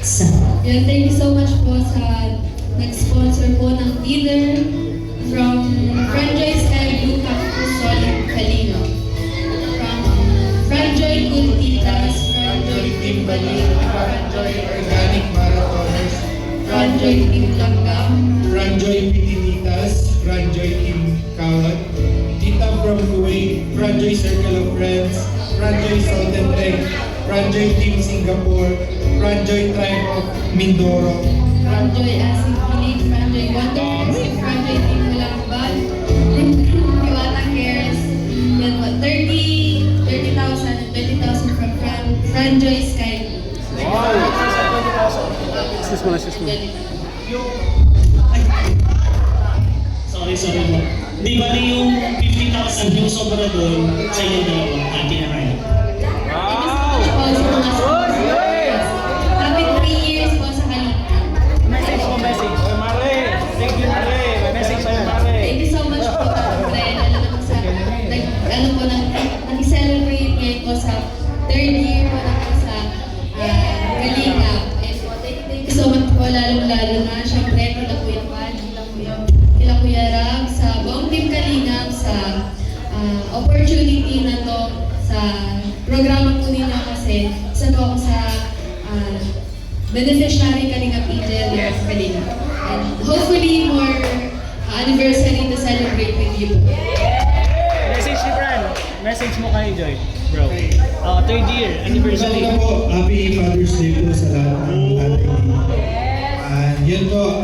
Yan, thank you so much po sa nag-sponsor po ng dinner from Franjoy Sky Blue Cactus Solid Kalino. From Franjoy Good Titas, Franjoy Timbaling, Franjoy Organic Marathoners, Franjoy Team Langgam, Franjoy Pitinitas, Franjoy Team Kawat, Tita from Kuwait, Franjoy Circle of Friends, Franjoy Salt and Egg, Franjoy Team Singapore, Franjoy Tribe of Mindoro, Franjoy Asing Pilit, Franjoy Wonders, Franjoy Team Malambal, Diwata Cares, yan po, 30,000 and 20,000 from Franjoy Sky. Excuse mo. Sorry mo. Di ba yung 50,000 yung sobra doon sa inyo dalawa, atin na kayo? Happy 3 years po sa Kalika. Message. Oy, Mare. Thank you, Mare. May message sa'yo, Mare. Thank you so much po, Fred. Nag-celebrate ngayon po sa 3rd year po na po sa Kalika. And po, thank you so much po, lalong-lalo na. Siyempre, kila Kuya Pan, kila Kuya Rab, sa buong Team Kalingap, sa opportunity na to, sa programa po nila kasi isa po ako sa beneficiary Kalingap Angel of Kalingap. And hopefully more anniversary to celebrate with you. Message ni Fran. Message mo kay Joy, bro. 3rd year anniversary. Una po, Happy Father's Day po sa lahat ng tatay. And yun po,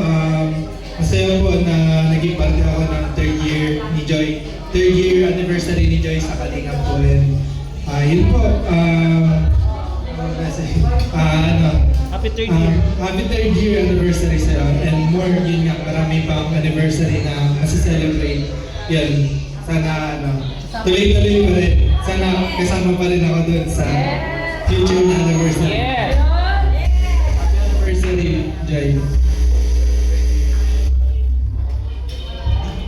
masaya po na naging parte ako ng 3rd year ni Joy. 3rd year anniversary ni Joy sa Kalingap po. And yun po, Happy 3rd year. Happy 3rd year anniversary sa'yo. And more yun nga, marami pang anniversary na celebrate. Yan, sana tuloy-tuloy pa rin. Sana kasama pa rin ako dun sa future na anniversary. Yeah! Happy anniversary, Joy.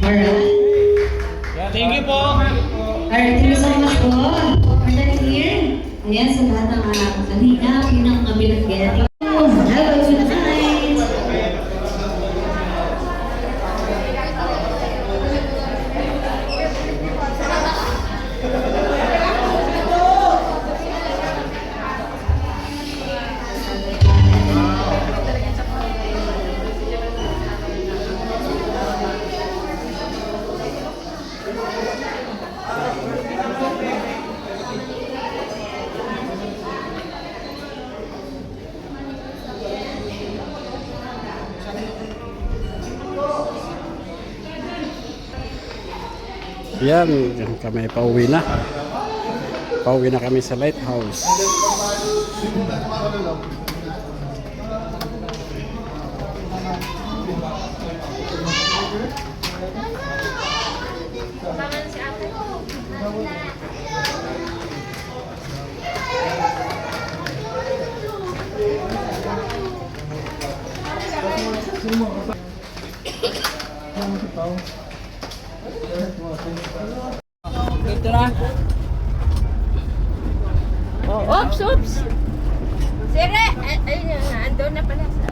Alright. Thank you po. Alright, thank you so much po. For that year. Ayan, sa lahat ng kanina, yun ang mga binagyan. Have a good night. Yan, kami pauwi na. Pauwi na kami sa lighthouse. Dito na. Oh, oops! Sire! Ayun, andun na pala sa...